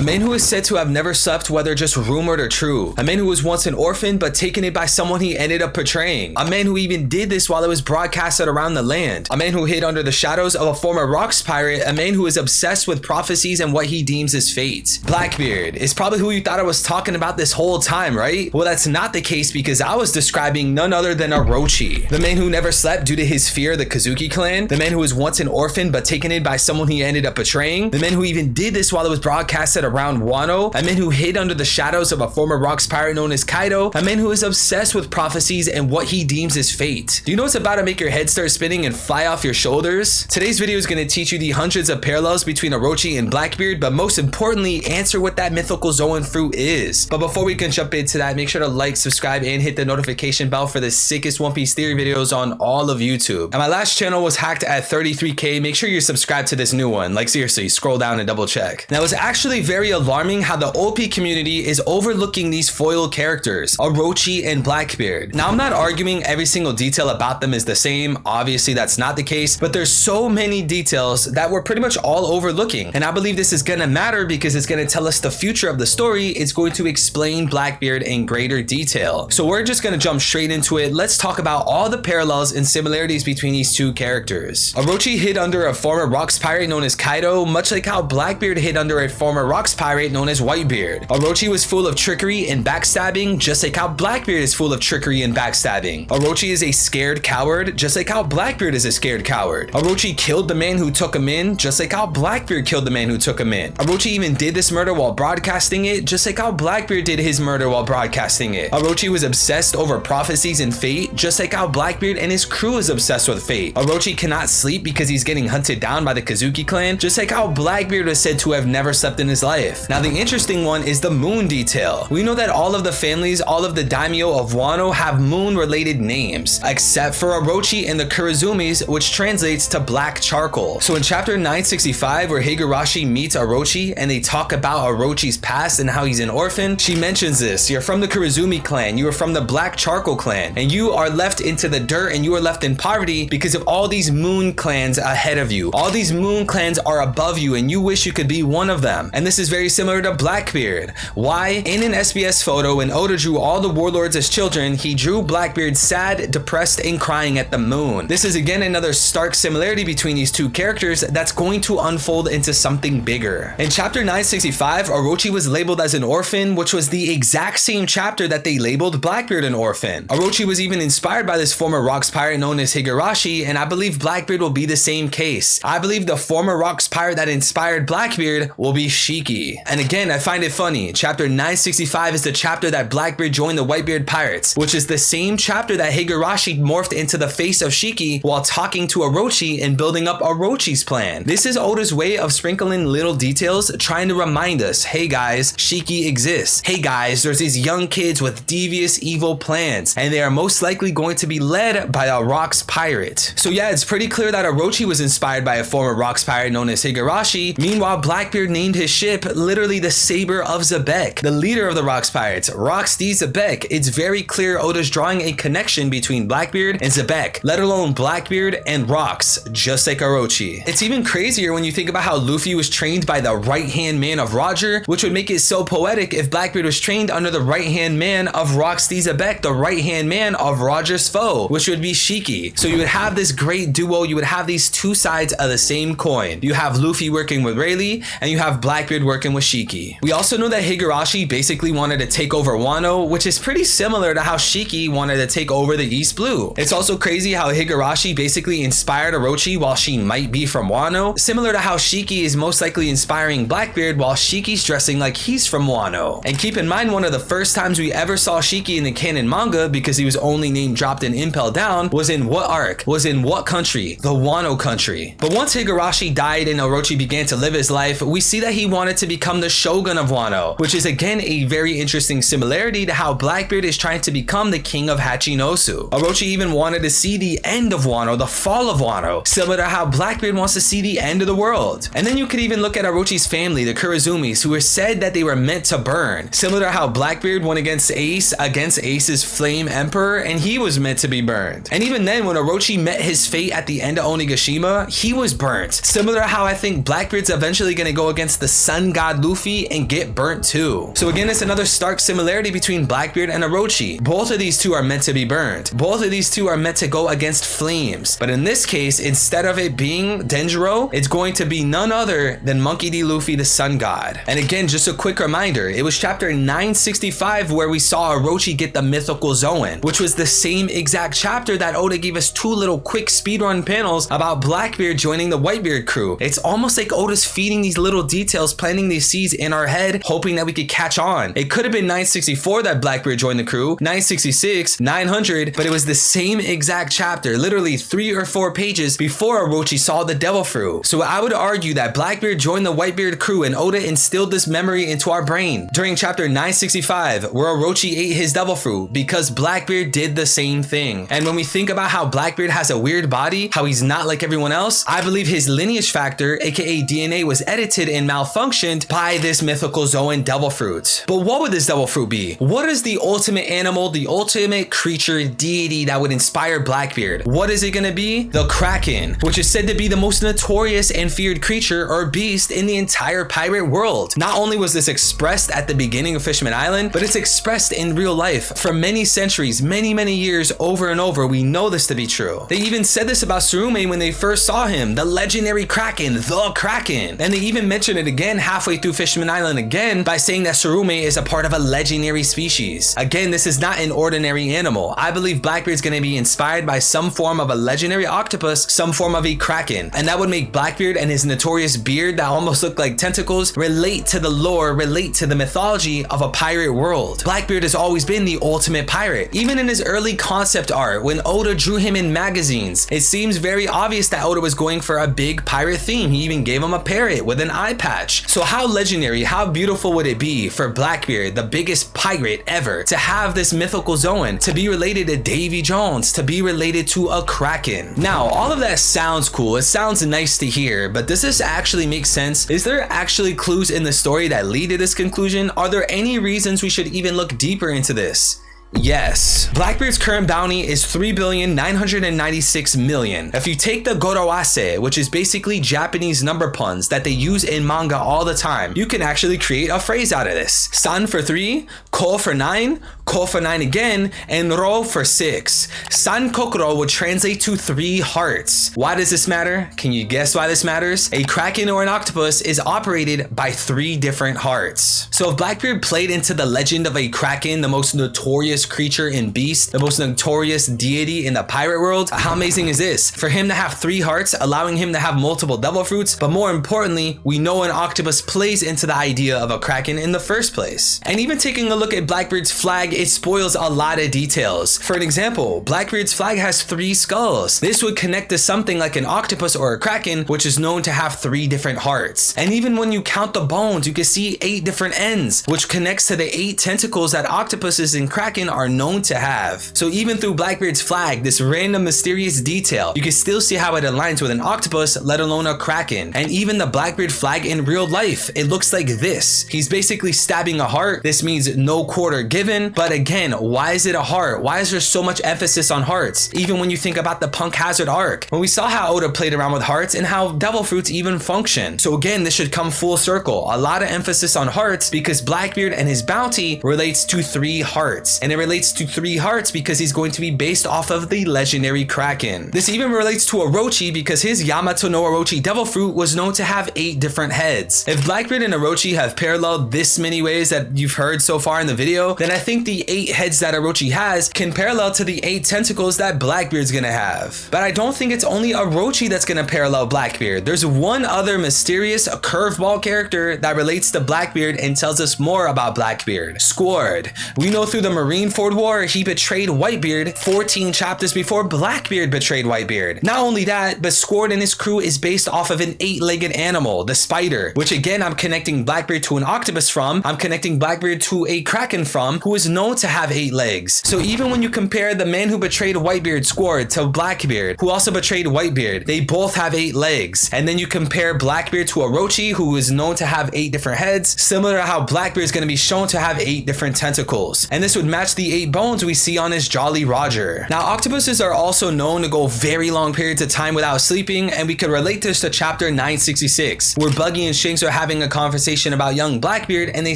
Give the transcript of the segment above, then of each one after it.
A man who is said to have never slept, whether just rumored or true. A man who was once an orphan but taken in by someone he ended up betraying. A man who even did this while it was broadcasted around the land. A man who hid under the shadows of a former rocks pirate. A man who is obsessed with prophecies and what he deems as fate. Blackbeard is probably who you thought I was talking about this whole time, right? Well, that's not the case because I was describing none other than Orochi. The man who never slept due to his fear of the Kazuki clan. The man who was once an orphan but taken in by someone he ended up betraying. The man who even did this while it was broadcasted around Wano. A man who hid under the shadows of a former rocks pirate known as Kaido. A man who is obsessed with prophecies and what he deems as fate. Do you know what's about to make your head start spinning and fly off your shoulders? Today's video is going to teach you the hundreds of parallels between Orochi and Blackbeard, but most importantly, answer what that mythical Zoan fruit is. But before we can jump into that, make sure to like, subscribe, and hit the notification bell for the sickest One Piece theory videos on all of YouTube. And my last channel was hacked at 33K. Make sure you're subscribed to this new one. Like seriously, scroll down and double check. Now it's actually very alarming how the OP community is overlooking these foil characters, Orochi and Blackbeard. Now I'm not arguing every single detail about them is the same. Obviously that's not the case, but there's so many details that we're pretty much all overlooking. And I believe this is gonna matter because it's gonna tell us the future of the story. It's going to explain Blackbeard in greater detail. So we're just gonna jump straight into it. Let's talk about all the parallels and similarities between these two characters. Orochi hid under a former rocks pirate known as Kaido, much like how Blackbeard hid under a former rocks pirate known as Whitebeard. Orochi was full of trickery and backstabbing, just like how Blackbeard is full of trickery and backstabbing. Orochi is a scared coward, just like how Blackbeard is a scared coward. Orochi killed the man who took him in, just like how Blackbeard killed the man who took him in. Orochi even did this murder while broadcasting it, just like how Blackbeard did his murder while broadcasting it. Orochi was obsessed over prophecies and fate, just like how Blackbeard and his crew is obsessed with fate. Orochi cannot sleep because he's getting hunted down by the Kazuki clan, just like how Blackbeard was said to have never slept in his life. Now the interesting one is the moon detail. We know that all of the families, all of the daimyo of Wano have moon related names, except for Orochi and the Kurizumis, which translates to black charcoal. So in chapter 965, where Higurashi meets Orochi and they talk about Orochi's past and how he's an orphan, she mentions this: you're from the Kurizumi clan, you are from the black charcoal clan, and you are left into the dirt and you are left in poverty because of all these moon clans ahead of you. All these moon clans are above you and you wish you could be one of them. And this is very similar to Blackbeard. Why? In an SBS photo, when Oda drew all the warlords as children, he drew Blackbeard sad, depressed, and crying at the moon. This is again another stark similarity between these two characters that's going to unfold into something bigger. In chapter 965, Orochi was labeled as an orphan, which was the exact same chapter that they labeled Blackbeard an orphan. Orochi was even inspired by this former rocks pirate known as Higurashi, and I believe Blackbeard will be the same case. I believe the former rocks pirate that inspired Blackbeard will be Shiki. And again, I find it funny. Chapter 965 is the chapter that Blackbeard joined the Whitebeard pirates, which is the same chapter that Higurashi morphed into the face of Shiki while talking to Orochi and building up Orochi's plan. This is Oda's way of sprinkling little details, trying to remind us, hey guys, Shiki exists. Hey guys, there's these young kids with devious evil plans, and they are most likely going to be led by a rocks pirate. So yeah, it's pretty clear that Orochi was inspired by a former rocks pirate known as Higurashi. Meanwhile, Blackbeard named his ship literally the Saber of Zebek, the leader of the rocks pirates, Rocks D Zebek. It's very clear Oda's drawing a connection between Blackbeard and Zebek, let alone Blackbeard and Rocks, just like Orochi. It's even crazier when you think about how Luffy was trained by the right-hand man of Roger, which would make it so poetic if Blackbeard was trained under the right-hand man of Rocks D Zebek, the right-hand man of Roger's foe, which would be Shiki. So you would have this great duo, you would have these two sides of the same coin. You have Luffy working with Rayleigh, and you have Blackbeard working with Shiki. We also know that Higurashi basically wanted to take over Wano, which is pretty similar to how Shiki wanted to take over the East Blue. It's also crazy how Higurashi basically inspired Orochi while she might be from Wano, similar to how Shiki is most likely inspiring Blackbeard while Shiki's dressing like he's from Wano. And keep in mind, one of the first times we ever saw Shiki in the canon manga, because he was only name dropped in Impel Down, was in what arc? Was in what country? The Wano country. But once Higurashi died and Orochi began to live his life, we see that he wanted to become the shogun of Wano, which is again a very interesting similarity to how Blackbeard is trying to become the king of Hachinosu. Orochi even wanted to see the end of Wano, the fall of Wano, similar to how Blackbeard wants to see the end of the world. And then you could even look at Orochi's family, the Kurizumis, who were said that they were meant to burn, similar to how Blackbeard went against Ace's Flame Emperor, and he was meant to be burned. And even then, when Orochi met his fate at the end of Onigashima, he was burnt, similar to how I think Blackbeard's eventually going to go against the Sun Sun God Luffy and get burnt too. So again, it's another stark similarity between Blackbeard and Orochi. Both of these two are meant to be burned. Both of these two are meant to go against flames. But in this case, instead of it being Denjiro, it's going to be none other than Monkey D. Luffy, the Sun God. And again, just a quick reminder, it was chapter 965 where we saw Orochi get the mythical Zoan, which was the same exact chapter that Oda gave us two little quick speedrun panels about Blackbeard joining the Whitebeard crew. It's almost like Oda's feeding these little details, planting these seeds in our head, hoping that we could catch on. It could have been 964 that Blackbeard joined the crew, 966, 900, but it was the same exact chapter, literally 3 or 4 pages before Orochi saw the devil fruit. So I would argue that Blackbeard joined the Whitebeard crew and Oda instilled this memory into our brain during chapter 965 where Orochi ate his devil fruit, because Blackbeard did the same thing. And when we think about how Blackbeard has a weird body, how he's not like everyone else, I believe his lineage factor, aka DNA, was edited and malfunctioned by this mythical Zoan devil fruit. But what would this devil fruit be? What is the ultimate animal, the ultimate creature, deity that would inspire Blackbeard? What is it gonna be? The Kraken, which is said to be the most notorious and feared creature or beast in the entire pirate world. Not only was this expressed at the beginning of Fishman Island, but it's expressed in real life for many centuries, many years, over and over. We know this to be true. They even said this about Tsurume when they first saw him, the legendary Kraken, the Kraken. And they even mentioned it again halfway through Fishman Island again by saying that Tsurume is a part of a legendary species. Again, this is not an ordinary animal. I believe Blackbeard's gonna be inspired by some form of a legendary octopus, some form of a Kraken. And that would make Blackbeard and his notorious beard that almost look like tentacles relate to the lore, relate to the mythology of a pirate world. Blackbeard has always been the ultimate pirate. Even in his early concept art, when Oda drew him in magazines, it seems very obvious that Oda was going for a big pirate theme. He even gave him a parrot with an eye patch. So how legendary, how beautiful would it be for Blackbeard, the biggest pirate ever, to have this mythical Zoan, to be related to Davy Jones, to be related to a Kraken? Now, all of that sounds cool. It sounds nice to hear, but does this actually make sense? Is there actually clues in the story that lead to this conclusion? Are there any reasons we should even look deeper into this? Yes. Blackbeard's current bounty is 3,996,000,000. If you take the Goroase, which is basically Japanese number puns that they use in manga all the time, you can actually create a phrase out of this. San for 3, ko for 9, ko for 9 again, and ro for 6. San kokoro would translate to 3 hearts. Why does this matter? Can you guess why this matters? A Kraken or an octopus is operated by 3 different hearts. So if Blackbeard played into the legend of a Kraken, the most notorious creature and beast, the most notorious deity in the pirate world, how amazing is this? For him to have 3 hearts, allowing him to have multiple devil fruits, but more importantly, we know an octopus plays into the idea of a Kraken in the first place. And even taking a look at Blackbeard's flag, it spoils a lot of details. For an example, Blackbeard's flag has 3 skulls. This would connect to something like an octopus or a Kraken, which is known to have 3 different hearts. And even when you count the bones, you can see 8 different ends, which connects to the 8 tentacles that octopuses and Kraken are known to have. So even through Blackbeard's flag, this random mysterious detail, you can still see how it aligns with an octopus, let alone a Kraken. And even the Blackbeard flag in real life, it looks like this. He's basically stabbing a heart. This means no quarter given. But again, why is it a heart? Why is there so much emphasis on hearts? Even when you think about the Punk Hazard arc, when we saw how Oda played around with hearts and how devil fruits even function. So again, this should come full circle. A lot of emphasis on hearts because Blackbeard and his bounty relates to 3 hearts. And it relates to 3 hearts because he's going to be based off of the legendary Kraken. This even relates to Orochi because his Yamato no Orochi devil fruit was known to have 8 different heads. If Blackbeard and Orochi have paralleled this many ways that you've heard so far in the video, then I think the 8 heads that Orochi has can parallel to the 8 tentacles that Blackbeard's gonna have. But I don't think it's only Orochi that's gonna parallel Blackbeard. There's one other mysterious curveball character that relates to Blackbeard and tells us more about Blackbeard. Squard. We know through the Marineford War he betrayed Whitebeard 14 chapters before Blackbeard betrayed Whitebeard. Not only that, but Squard and his crew is based off of an 8-legged animal, the spider, which again I'm connecting Blackbeard to an octopus from. I'm connecting Blackbeard to a Kraken from, who is known to have 8 legs. So even when you compare the man who betrayed Whitebeard's squad to Blackbeard, who also betrayed Whitebeard, they both have 8 legs. And then you compare Blackbeard to Orochi, who is known to have 8 different heads, similar to how Blackbeard is going to be shown to have 8 different tentacles. And this would match the 8 bones we see on his Jolly Roger. Now, octopuses are also known to go very long periods of time without sleeping, and we could relate this to chapter 966, where Buggy and Shanks are having a conversation about young Blackbeard, and they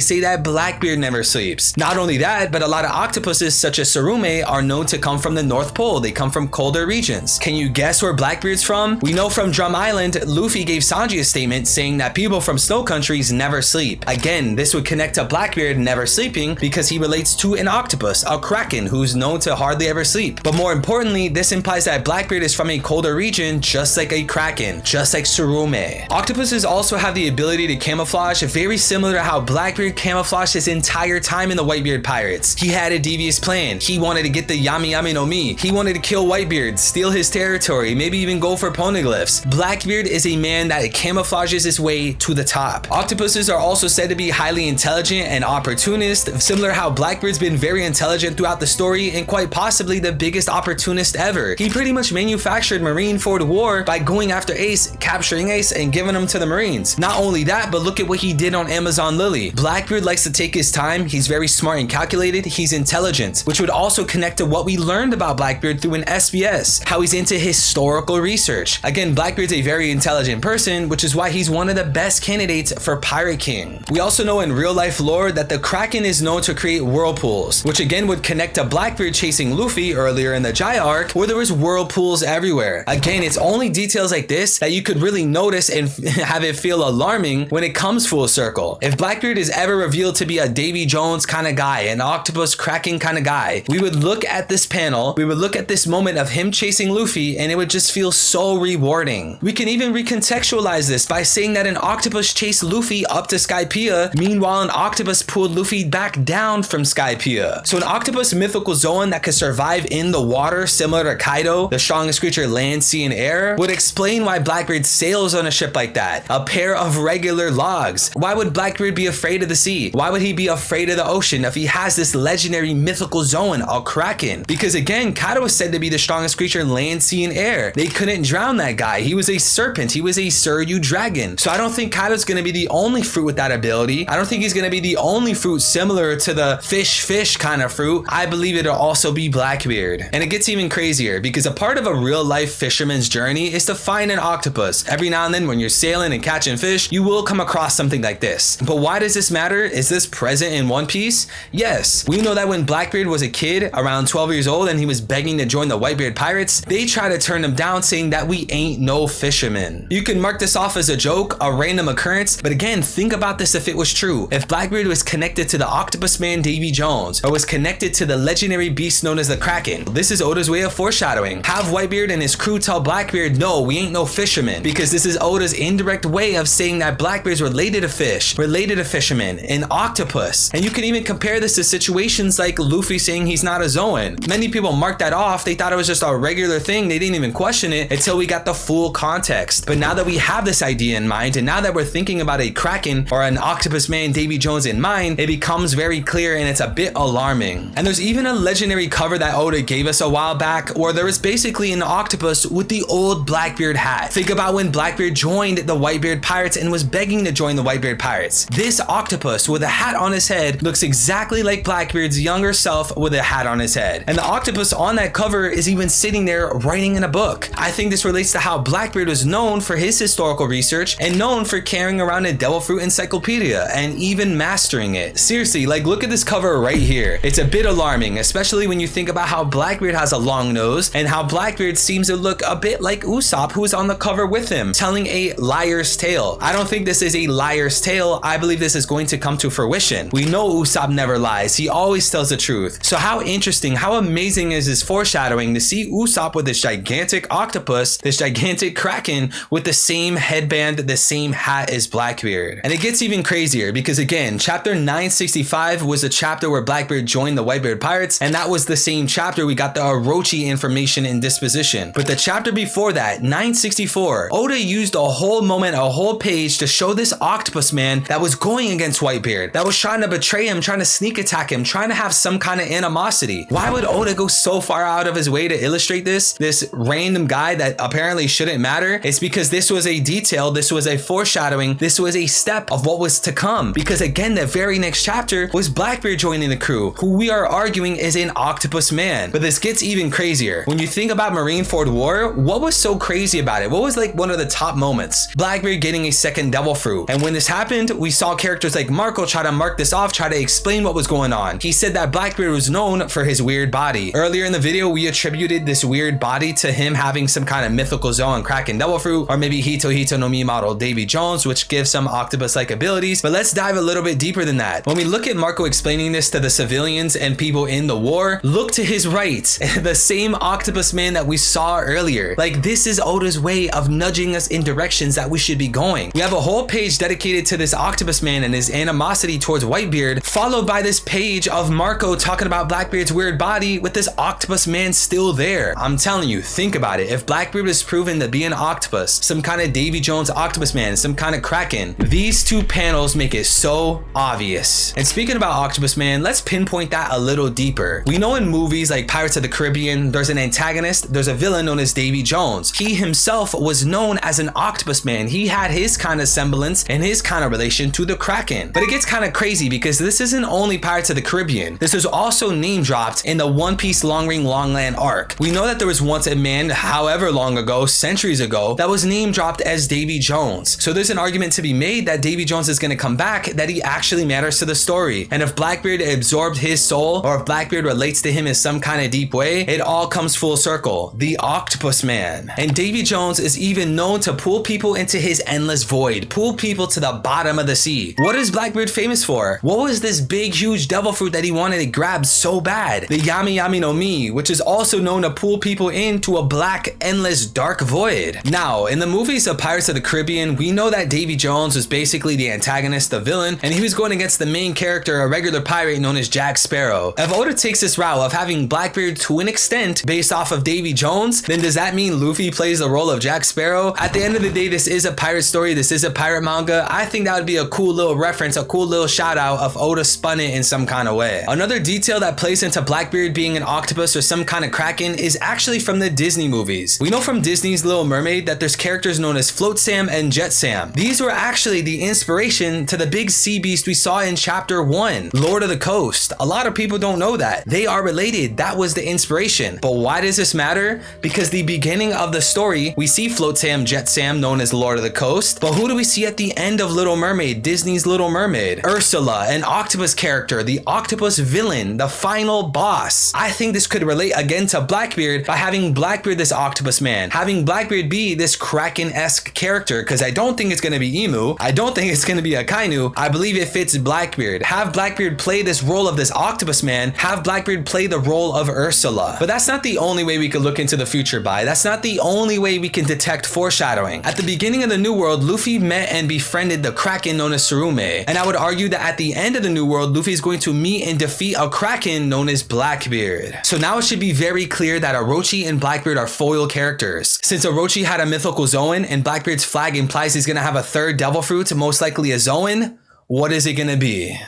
say that Blackbeard never sleeps. Not only that, but a lot of octopuses such as Sarume are known to come from the North Pole. They come from colder regions. Can you guess where Blackbeard's from? We know from Drum Island, Luffy gave Sanji a statement saying that people from snow countries never sleep. Again, this would connect to Blackbeard never sleeping because he relates to an octopus, a kraken, who's known to hardly ever sleep. But more importantly, this implies that Blackbeard is from a colder region, just like a kraken, just like Sarume. Octopuses also have the ability to camouflage, very similar to how Blackbeard camouflaged his entire time in the Whitebeard Pirates. He had a devious plan. He wanted to get the Yami Yami no Mi. He wanted to kill Whitebeard, steal his territory, maybe even go for poneglyphs. Blackbeard is a man that camouflages his way to the top. Octopuses are also said to be highly intelligent and opportunist, similar to how Blackbeard's been very intelligent throughout the story and quite possibly the biggest opportunist ever. He pretty much manufactured Marineford War by going after Ace, capturing Ace, and giving him to the Marines. Not only that, but look at what he did on Amazon Lily. Blackbeard likes to take his time. He's very smart and calculated. He's intelligent, which would also connect to what we learned about Blackbeard through an SBS, how he's into historical research. Again, Blackbeard's a very intelligent person, which is why he's one of the best candidates for Pirate King. We also know in real life lore that the Kraken is known to create whirlpools, which again would connect to Blackbeard chasing Luffy earlier in the Jai arc, where there was whirlpools everywhere. Again, it's only details like this that you could really notice and have it feel alarming when it comes full circle. If Blackbeard is ever revealed to be a Davy Jones kind of guy, an octopus Kraken kind of guy, we would look at this panel, we would look at this moment of him chasing Luffy, and it would just feel so rewarding. We can even recontextualize this by saying that an octopus chased Luffy up to Skypiea, meanwhile an octopus pulled Luffy back down from Skypiea. So an octopus mythical Zoan that could survive in the water, similar to Kaido, the strongest creature land, sea, and air, would explain why Blackbeard sails on a ship like that, a pair of regular logs. Why would Blackbeard be afraid of the sea? Why would he be afraid of the ocean if he has this legendary mythical Zoan, a Kraken? Because again, Kaido was said to be the strongest creature land, sea, and air. They couldn't drown that guy. He was a serpent. He was a Suryu dragon. So I don't think Kaido's going to be the only fruit with that ability. I don't think he's going to be the only fruit similar to the fish kind of fruit. I believe it'll also be Blackbeard. And it gets even crazier because a part of a real life fisherman's journey is to find an octopus. Every now and then when you're sailing and catching fish, you will come across something like this. But why does this matter? Is this present in One Piece? Yes. We know that when Blackbeard was a kid, around 12 years old, and he was begging to join the Whitebeard Pirates, they tried to turn him down saying that we ain't no fishermen. You can mark this off as a joke, a random occurrence, but again, think about this if it was true. If Blackbeard was connected to the octopus man Davy Jones, or was connected to the legendary beast known as the Kraken. This is Oda's way of foreshadowing. Have Whitebeard and his crew tell Blackbeard, no, we ain't no fishermen, because this is Oda's indirect way of saying that Blackbeard's related to fish, related to fishermen, an octopus. And you can even compare this to situations like Luffy saying he's not a Zoan. Many people marked that off. They thought it was just a regular thing. They didn't even question it until we got the full context. But now that we have this idea in mind, and now that we're thinking about a Kraken or an octopus man Davy Jones in mind, it becomes very clear and it's a bit alarming. And there's even a legendary cover that Oda gave us a while back where there was basically an octopus with the old Blackbeard hat. Think about when Blackbeard joined the Whitebeard Pirates and was begging to join the Whitebeard Pirates. This octopus with a hat on his head looks exactly like Blackbeard's younger self with a hat on his head. And the octopus on that cover is even sitting there writing in a book. I think this relates to how Blackbeard was known for his historical research and known for carrying around a Devil Fruit encyclopedia and even mastering it. Seriously, like look at this cover right here. It's a bit alarming, especially when you think about how Blackbeard has a long nose and how Blackbeard seems to look a bit like Usopp, who is on the cover with him, telling a liar's tale. I don't think this is a liar's tale. I believe this is going to come to fruition. We know Usopp never lies. He always tells the truth. So how interesting, how amazing is this foreshadowing to see Usopp with this gigantic octopus, this gigantic Kraken with the same headband, the same hat as Blackbeard. And it gets even crazier because again, chapter 965 was a chapter where Blackbeard joined the Whitebeard Pirates, and that was the same chapter we got the Orochi information and disposition. But the chapter before that, 964, Oda used a whole moment, a whole page to show this octopus man that was going against Whitebeard, that was trying to betray betray him, trying to sneak attack him, trying to have some kind of animosity. Why would Oda go so far out of his way to illustrate this random guy that apparently shouldn't matter? It's because this was a detail, this was a foreshadowing, this was a step of what was to come. Because again, the very next chapter was Blackbeard joining the crew, who we are arguing is an octopus man. But this gets even crazier. When you think about Marineford War, what was so crazy about it? What was like one of the top moments? Blackbeard getting a second devil fruit. And when this happened, we saw characters like Marco try to mark this off, try to explain what was going on. He said that Blackbeard was known for his weird body. Earlier in the video, we attributed this weird body to him having some kind of mythical zone Kraken devil fruit, or maybe Hito no Mi model Davy Jones, which gives some octopus-like abilities. But let's dive a little bit deeper than that. When we look at Marco explaining this to the civilians and people in the war, look to his right, the same octopus man that we saw earlier. Like, this is Oda's way of nudging us in directions that we should be going. We have a whole page dedicated to this octopus man and his animosity towards Whitebeard, followed by this page of Marco talking about Blackbeard's weird body with this octopus man still there. I'm telling you, think about it. If Blackbeard was proven to be an octopus, some kind of Davy Jones octopus man, some kind of Kraken, these two panels make it so obvious. And speaking about octopus man, let's pinpoint that a little deeper. We know in movies like Pirates of the Caribbean, there's an antagonist, there's a villain known as Davy Jones. He himself was known as an octopus man. He had his kind of semblance and his kind of relation to the Kraken. But it gets kind of crazy because this isn't only Pirates of the Caribbean. This was also name dropped in the One Piece Long Ring Long Land arc. We know that there was once a man, however long ago, centuries ago, that was name dropped as Davy Jones. So there's an argument to be made that Davy Jones is going to come back, that he actually matters to the story. And if Blackbeard absorbed his soul, or if Blackbeard relates to him in some kind of deep way, it all comes full circle. The octopus man. And Davy Jones is even known to pull people into his endless void, pull people to the bottom of the sea. What is Blackbeard famous for? What was this big huge devil fruit that he wanted to grab so bad? The Yami Yami no Mi, which is also known to pull people into a black endless dark void. Now, in the movies of Pirates of the Caribbean, we know that Davy Jones was basically the antagonist, the villain, and he was going against the main character, a regular pirate known as Jack Sparrow. If Oda takes this route of having Blackbeard to an extent based off of Davy Jones, then does that mean Luffy plays the role of Jack Sparrow? At the end of the day, this is a pirate story, this is a pirate manga. I think that would be a cool little reference, a cool little shout out if Oda spun it in some kind of way. Another detail that plays into Blackbeard being an octopus or some kind of Kraken is actually from the Disney movies. We know from Disney's Little Mermaid that there's characters known as Float Sam and Jet Sam. These were actually the inspiration to the big sea beast we saw in chapter 1, Lord of the Coast. A lot of people don't know that. They are related. That was the inspiration. But why does this matter? Because the beginning of the story, we see Float Sam, Jet Sam, known as Lord of the Coast. But who do we see at the end of Little Mermaid, Disney's Little Mermaid? Ursula, an octopus character, the octopus villain, the final boss. I think this could relate again to Blackbeard by having Blackbeard this octopus man, having Blackbeard be this Kraken-esque character, because I don't think it's going to be Emu. I don't think it's going to be Akainu. I believe it fits Blackbeard. Have Blackbeard play this role of this octopus man, have Blackbeard play the role of Ursula. But that's not the only way we could look into the future by. That's not the only way we can detect foreshadowing. At the beginning of the New World, Luffy met and befriended the Kraken known as Tsurume. And I would argue that at the end of the New World, Luffy is going to meet and defeat a Kraken known as Blackbeard. So now it should be very clear that Orochi and Blackbeard are foil characters. Since Orochi had a mythical Zoan and Blackbeard's flag implies he's going to have a third devil fruit, most likely a Zoan, what is it going to be?